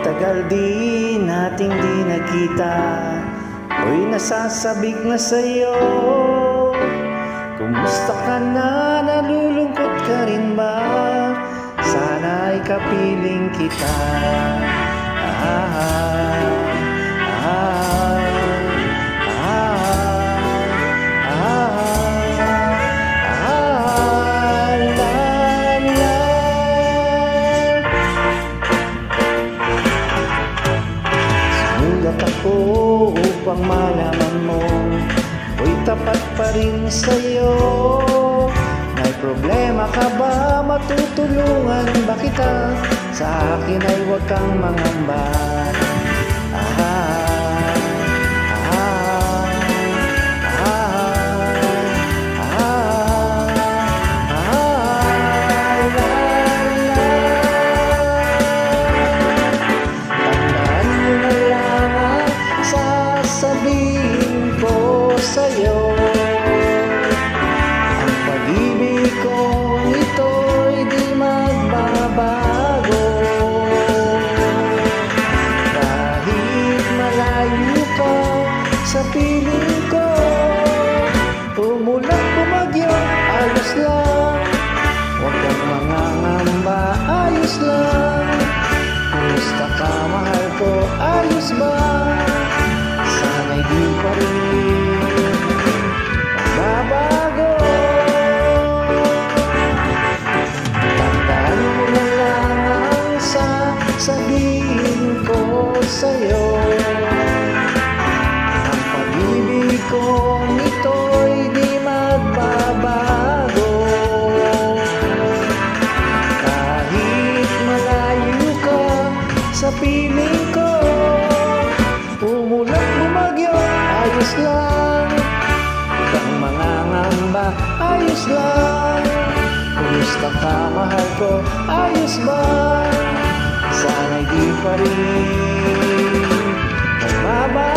Tagal di nating di nagkita, ako'y nasasabik na sa'yo. Kumusta ka na? Nalulungkot ka rin ba? Sana'y kapiling kita. Sumulat ako upang malaman mo, ako'y tapat pa rin sa'yo. May problema ka ba? Matutulungan ba kita? Sa akin ay huwag kang mangamba. Tandaan mo na lang ang sasabihin ko sa'yo. Ang pag-ibig kong ito'y di magbabago. Kahit malayo ka sa piling ko, umulan bumagyo, ayos lang. Huwag kang mangangamba, ayos lang. Kumusta ka, mahal ko, ayos ba? Sana'y di pa rin magbabago. Tandaan mo na lang ang sasabihin ko sa'yo. Ang pag-ibig kong ito'y di magbabago. Kahit malayo ka sa piling ko, umulan bumagyo, ayos lang. Huwag kang mangangamba, ayos lang. Kumusta ka, mahal ko, ayos ba? Sana'y di pa rin magbabago.